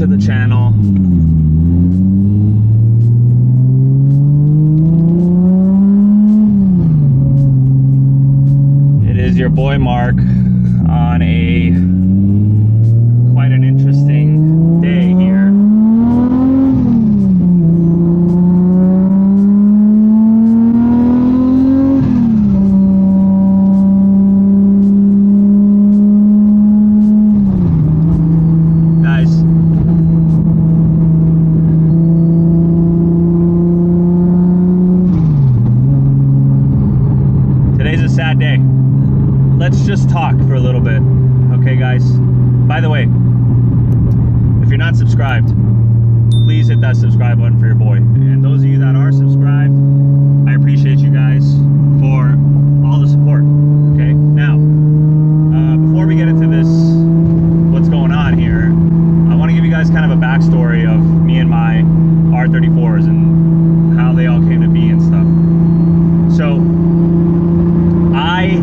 to the channel. It is your boy Mark on a quite an interesting day here. Today's a sad day. Let's just talk for a little bit. Okay, guys? By the way, if you're not subscribed, please hit that subscribe button for your boy. And those of you that are subscribed, I appreciate you guys for all the support. Okay? Now, before we get into this, what's going on here, I want to give you guys kind of a backstory of me and my R34s and how they all came to be and stuff. So, I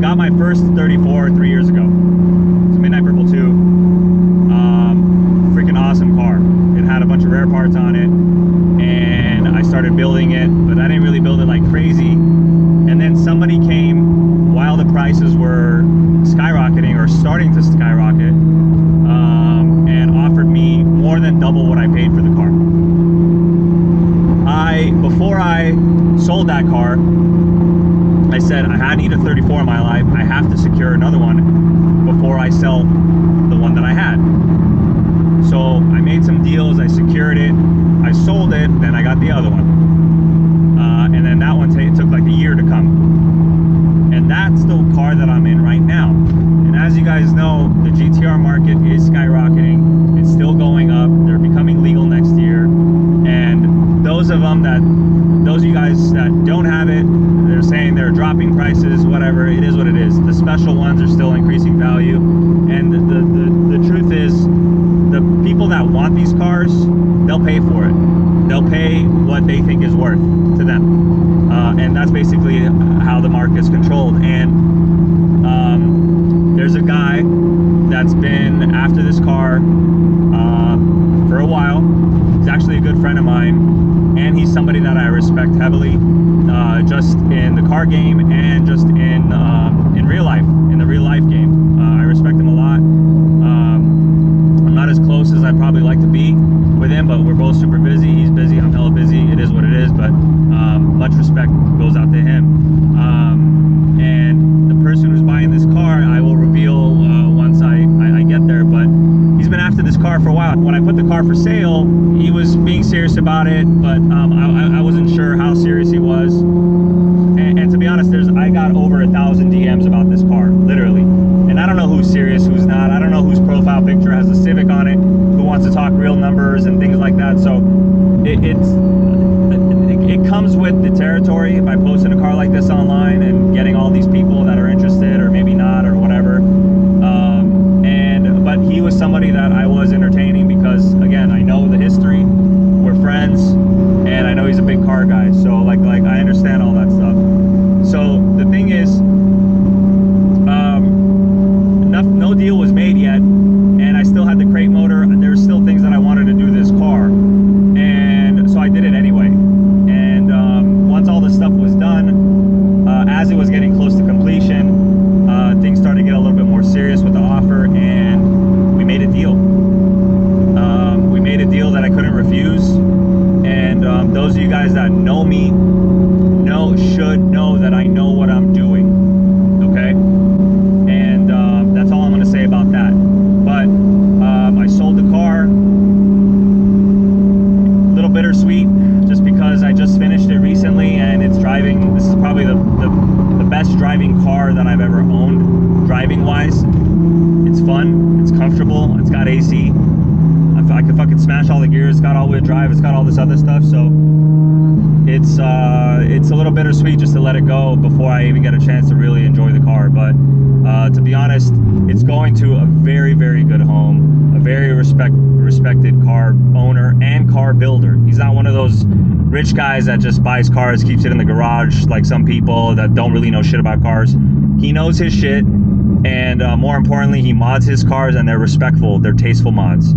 got my first 34 3 years ago. It's a Midnight Purple 2. Freaking awesome car. It had a bunch of rare parts on it, and I started building it, but I didn't really build it like crazy. And then somebody came while the prices were skyrocketing or starting to skyrocket, and offered me more than double what I paid for the car. Before I sold that car, I said I need a 34 in my life. I have to secure another one before I sell the one that I had. So I made some deals, I secured it, I sold it, then I got the other one. And then that one took like a year to come. And that's the car that I'm in right now. And as you guys know, the GTR market is skyrocketing. It's still going up. They're becoming legal next year. And those of you guys that don't have it, they're saying they're dropping prices, whatever. It is what it is. The special ones are still increasing value. And the truth is, the people that want these cars, they'll pay for it. They'll pay what they think is worth to them. And that's basically how the market's controlled. And there's a guy that's been after this car for a while. He's actually a good friend of mine, and he's somebody that I respect heavily, just in the car game and just in real life, in the real life game. I respect him a lot. I'm not as close as I'd probably like to be with him, but we're both super busy. He's busy, I'm hella busy. It is what it is, but much respect goes out to him. And the person who's buying this car, I will reveal once I get there, but he's been after this car for a while. When I put the car for sale, he was being serious about it, but I wasn't sure how serious he was. And to be honest, I got over 1,000 DMs about this car, literally. And I don't know who's serious, who's not. I don't know whose profile picture has a Civic on it, who wants to talk real numbers and things like that. So it comes with the territory by posting a car like this online and getting all these people that are interested, or maybe not, or whatever. But he was somebody that I was entertaining because, again, I know the history, we're friends, and I know he's a big car guy. So like I understand all that stuff. So the thing is, no deal was made yet, and I still had the crate motor. There's still things that I wanted to do to this car, and so I did it anyway. And once all this stuff was done, as it was getting close to completion, things started to get a little bit more serious with the offer, and we made a deal. We made a deal that I couldn't refuse, and those of you guys that know me should know that I know what I'm doing. Okay? And that's all I'm going to say about that. But I sold the car. A little bittersweet, just because I just finished it recently, and it's driving. This is probably the best driving car that I've ever owned, driving wise. It's fun, it's comfortable, it's got AC. I can fucking smash all the gears. It's got all-wheel drive. It's got all this other stuff. So it's a little bittersweet just to let it go before I even get a chance to really enjoy the car. But to be honest, it's going to a very, very good home, a very respected car owner and car builder. He's not one of those rich guys that just buys cars, keeps it in the garage like some people that don't really know shit about cars. He knows his shit. and more importantly, he mods his cars, and they're respectful, they're tasteful mods.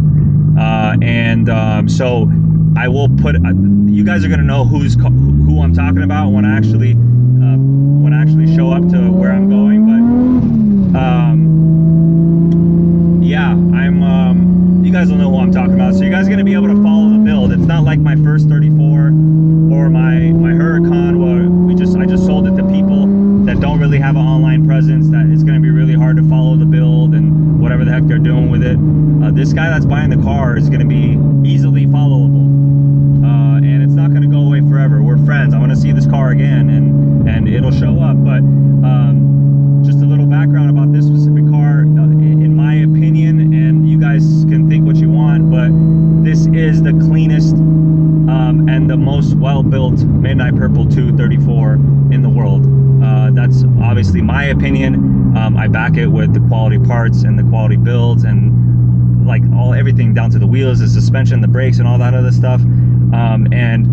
So I will put, you guys are gonna know who I'm talking about when I actually show up to where I'm going. But yeah, you guys will know who I'm talking about. So you guys are gonna be able to follow the build. It's not like my first 34 or my Huracan, where I just sold it to people that don't really have an online presence, that it's gonna be really hard to follow the build and whatever the heck they're doing with it. This guy that's buying the car is gonna be easily followable. And it's not gonna go away forever. We're friends. I wanna see this car again, and it'll show up. But just a little background about this specific car, in my opinion, and you guys can think what you want, but this is the cleanest and the most well-built Midnight Purple 234 in the world. That's obviously my opinion. I back it with the quality parts and the quality builds, and like everything down to the wheels, the suspension, the brakes, and all that other stuff. And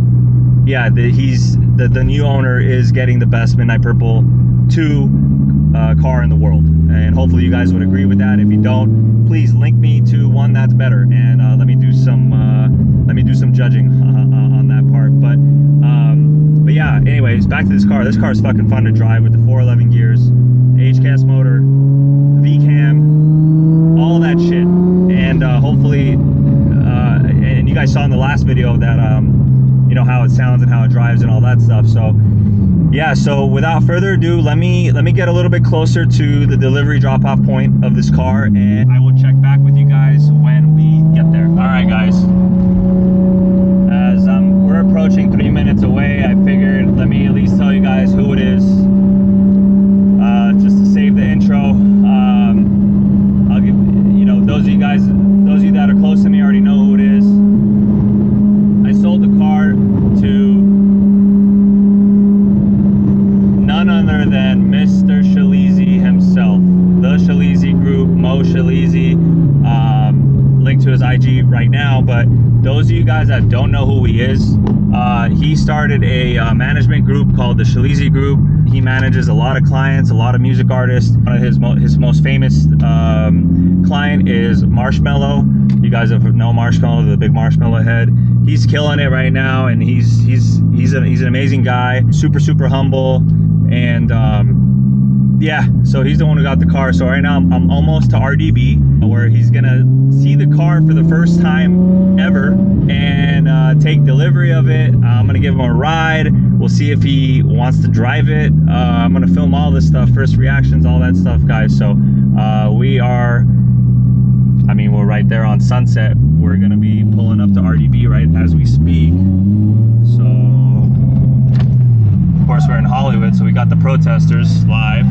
yeah, the new owner is getting the best Midnight Purple 2 car in the world, and hopefully you guys would agree with that. If you don't, please link me to one that's better, and let me do some judging on that part. But yeah, anyways, back to this car. This car is fucking fun to drive with the 411 gears, H-cast motor, V-cam, all that shit. And hopefully, and you guys saw in the last video that you know how it sounds and how it drives and all that stuff. So yeah, so without further ado, let me get a little bit closer to the delivery drop-off point of this car, and I will check back with you guys when we get there. All right, guys. As we're approaching 3 minutes away, I figured let me at least tell you guys who it is, just to save the intro. I'll give, you know, those of you that are close to me already know who it is. I sold the car to none other than Mr. Shalizi himself, the Shalizi Group, Mo Shalizi. Link to his IG right now. But those of you guys that don't know who he is, he started a management group called the Shalizi Group. He manages a lot of clients, a lot of music artists. One of his most famous client is Marshmello. You guys know Marshmello, the big Marshmello head. He's killing it right now, and he's an amazing guy, super humble. And yeah, so he's the one who got the car. So right now I'm almost to RDB, where he's gonna see the car for the first time ever and take delivery of it. I'm gonna give him a ride. We'll see if he wants to drive it. I'm gonna film all this stuff, first reactions, all that stuff, guys. So we're right there on Sunset. We're gonna be pulling up to RDB right as we speak. So of course we're in Hollywood, so we got the protesters live.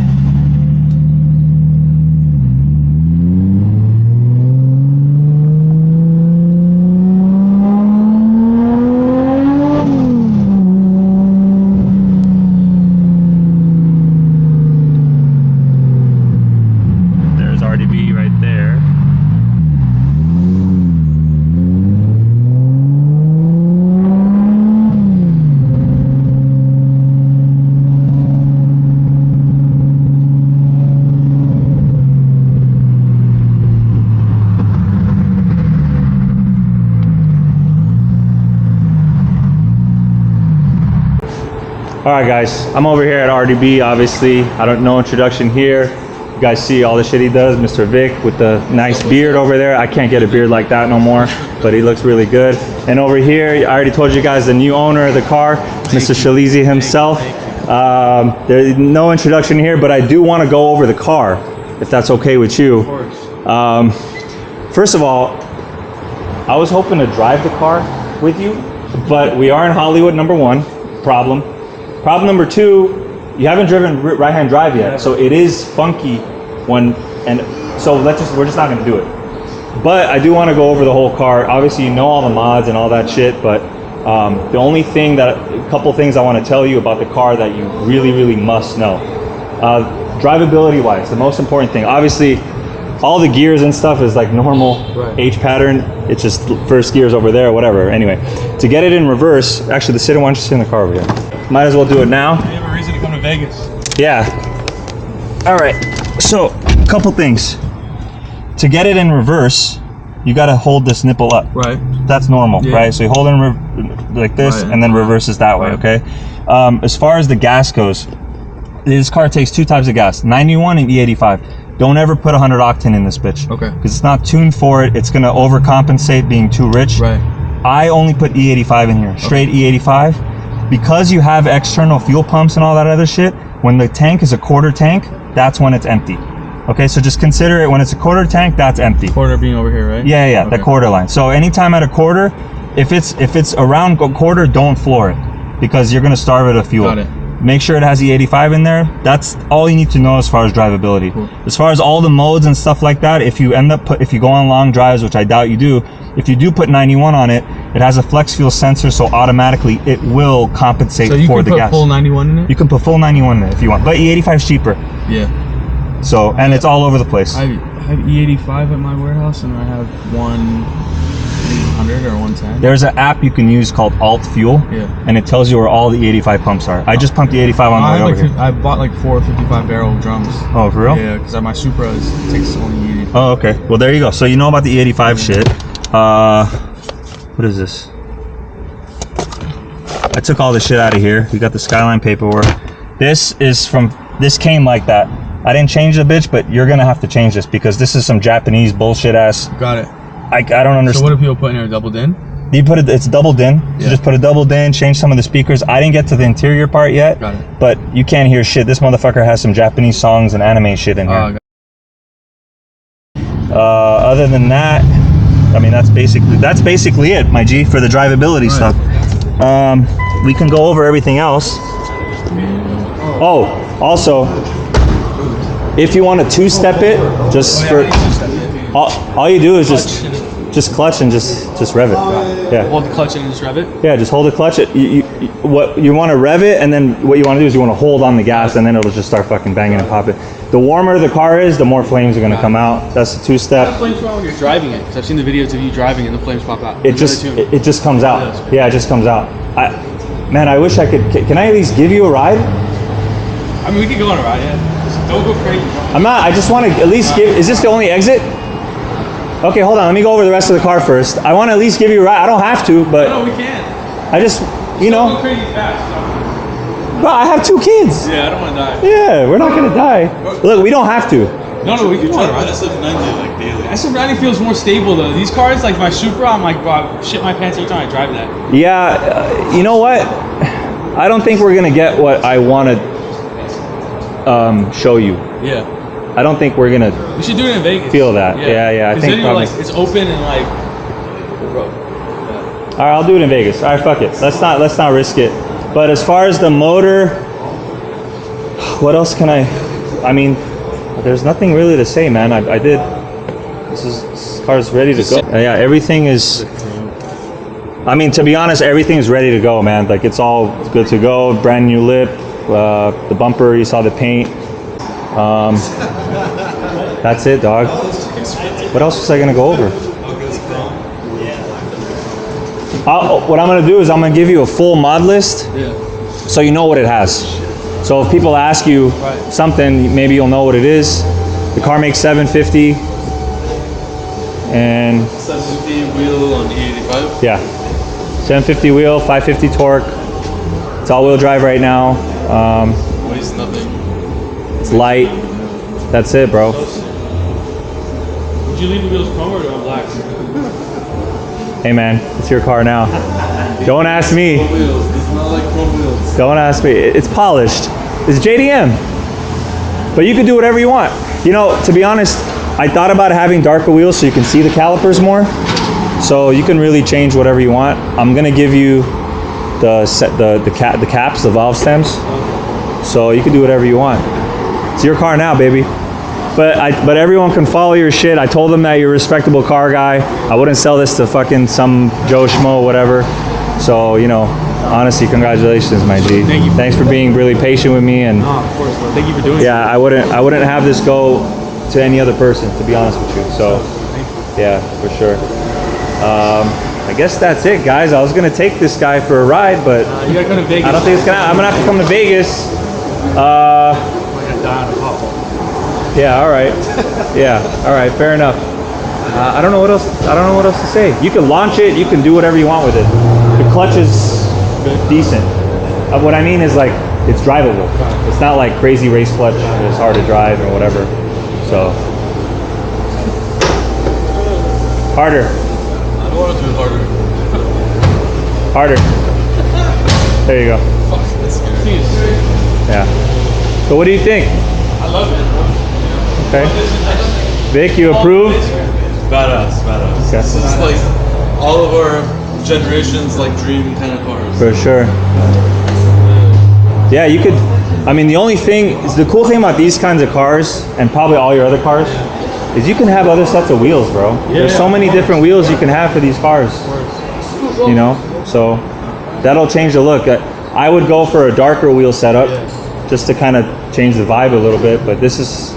There's RDB right there. All right, guys, I'm over here at RDB, obviously. I don't know introduction here. You guys see all the shit he does, Mr. Vic with the nice beard over there. I can't get a beard like that no more, but he looks really good. And over here, I already told you guys the new owner of the car, Mr. Shalizi himself. There's no introduction here, but I do want to go over the car, if that's okay with you. Of course. First of all, I was hoping to drive the car with you, but we are in Hollywood, number one, problem. Problem number two, you haven't driven right-hand drive yet, so it is funky so we're just not gonna do it. But I do want to go over the whole car. Obviously, you know all the mods and all that shit, but the only thing a couple things I want to tell you about the car that you really must know. Drivability-wise, the most important thing. Obviously, all the gears and stuff is like normal H pattern. It's just first gears over there, whatever. Anyway, to get it in reverse, actually, why don't you sit in the car over here? Might as well do it now. We have a reason to come to Vegas. Yeah. All right. So couple things. To get it in reverse, you got to hold this nipple up. Right. That's normal, right? So you hold it like this, and then reverses that way, okay? As far as the gas goes, this car takes 2 types of gas, 91 and E85. Don't ever put 100 octane in this bitch. Okay. Because it's not tuned for it. It's going to overcompensate being too rich. Right. I only put E85 in here, straight E85. Because you have external fuel pumps and all that other shit, when the tank is a quarter tank, that's when it's empty. Okay, so just consider it when it's a quarter tank, that's empty. Quarter being over here, right? Yeah, okay. The quarter line. So anytime at a quarter, if it's around a quarter, don't floor it because you're gonna starve it of fuel. Got it. Make sure it has E85 in there. That's all you need to know as far as drivability. Cool. As far as all the modes and stuff like that, if you go on long drives, which I doubt you do, if you do put 91 on it, it has a flex fuel sensor, so automatically it will compensate for the gas. So you can put full 91 in it? You can put full 91 in it if you want, but E85 is cheaper. Yeah. So, and it's all over the place. I have E85 at my warehouse, and I have 100 or 110. There's an app you can use called Alt Fuel, and it tells you where all the E85 pumps are. I just pumped the 85 on the way over here. I bought like 4 55-barrel drums. Oh, for real? Yeah, because my Supra takes only E85. Oh, okay. Well, there you go. So you know about the E85 shit. What is this? I took all the shit out of here. We got the Skyline paperwork. This came like that. I didn't change the bitch, but you're gonna have to change this because this is some Japanese bullshit ass. Got it. I don't understand. So what do people put in there? Double din? You put it. It's double din. So just put a double din. Change some of the speakers. I didn't get to the interior part yet. Got it. But you can't hear shit. This motherfucker has some Japanese songs and anime shit in here. Other than that, I mean that's basically it, my G, for the drivability stuff. We can go over everything else. Oh, also, if you want to two-step it, just for all you do is just clutch and just rev it. Yeah. Hold the clutch and just rev it. Yeah, just hold the clutch. What you want to rev it, and then what you want to do is you want to hold on the gas, and then it'll just start fucking banging and popping. The warmer the car is, the more flames are gonna come out. That's the two-step. What flames come out when you're driving it? Because I've seen the videos of you driving and the flames pop out. It just comes out. Yeah, it just comes out. Man, I wish I could. Can I at least give you a ride? I mean, we could go on a ride, yeah. Just don't go crazy. I'm not. I just want to at least give. Is this the only exit? Okay, hold on. Let me go over the rest of the car first. I want to at least give you a ride. I don't have to, but. No, we can. I just, you know. Don't go crazy fast. Well, I have 2 kids. Yeah, I don't want to die. Yeah, we're not gonna die. Look, we don't have to. No, we can go on a ride. SF90 like daily. SF90 feels more stable though. These cars, like my Supra, I'm like, bro, shit my pants every time I drive that. Yeah, you know what? I don't think we're gonna get what I want to show you. Yeah. I don't think we're gonna. We should do it in Vegas. Feel that? Yeah. I think then probably. Like, it's open and like. Bro. All right, I'll do it in Vegas. All right, fuck it. Let's not risk it. But as far as the motor, what else can I mean, there's nothing really to say, man. I did. This car's ready to go. Yeah, everything is. I mean, to be honest, everything is ready to go, man. Like it's all good to go. Brand new lip, the bumper. You saw the paint. That's it, dog. What else was I gonna go over? What I'm gonna do is I'm gonna give you a full mod list, so you know what it has. So if people ask you something, maybe you'll know what it is. The car makes 750, and 750 wheel on E85. Yeah, 750 wheel, 550 torque. It's all-wheel drive right now. Weighs nothing. It's light. That's it, bro. Would you leave the wheels chrome or do I black? Hey man, it's your car now. Don't ask me. Chrome wheels. It's not like chrome wheels. Don't ask me. It's polished. It's JDM. But you can do whatever you want. You know, to be honest, I thought about having darker wheels so you can see the calipers more. So you can really change whatever you want. I'm gonna give you the caps, the valve stems. So you can do whatever you want. It's your car now, baby. But everyone can follow your shit. I told them that you're a respectable car guy. I wouldn't sell this to fucking some Joe Schmo, whatever. So, you know, honestly, congratulations, my G. Thank you. Thanks for being really patient with me. And No, of course, bro. Thank you for doing it. yeah, I wouldn't have this go to any other person, to be honest with you. So, yeah, for sure. I guess that's it, guys. I was gonna take this guy for a ride, but You gotta come to Vegas. I don't think it's gonna. I'm gonna have to come to Vegas. I'm gonna die on a pothole. Yeah, all right. Yeah, all right, fair enough. I don't know what else. I don't know what else to say. You can launch it. You can do whatever you want with it. The clutch is decent. What I mean is like it's drivable. It's not like crazy race clutch. It's hard to drive or whatever. So harder, I don't want to do it harder. harder. There you go. Fuck, that's scary. Yeah. So what do you think? I love it. Okay. Vic, you approve? Badass, badass. Okay. This is like all of our generation's like dream kind of cars. For sure. Yeah, you could. I mean, the only thing is the cool thing about these kinds of cars, and probably all your other cars, is you can have other sets of wheels, bro. There's so many different wheels you can have for these cars. You know, so that'll change the look. I would go for a darker wheel setup, just to kind of change the vibe a little bit. But this is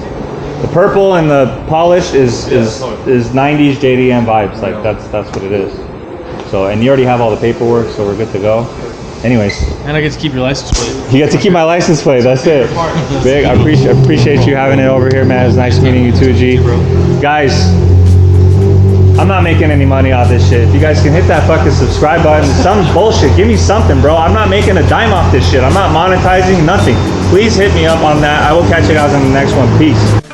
the purple and the polish is 90s JDM vibes. Like that's what it is. So, and you already have all the paperwork, so we're good to go. Anyways, And I get to keep your license plate. you get to keep my license plate. That's it. Big. I appreciate you having it over here, man. It was nice meeting you too, G. Guys, I'm not making any money off this shit. If you guys can hit that fucking subscribe button, some bullshit. Give me something, bro. I'm not making a dime off this shit. I'm not monetizing nothing. Please hit me up on that. I will catch you guys in the next one. Peace.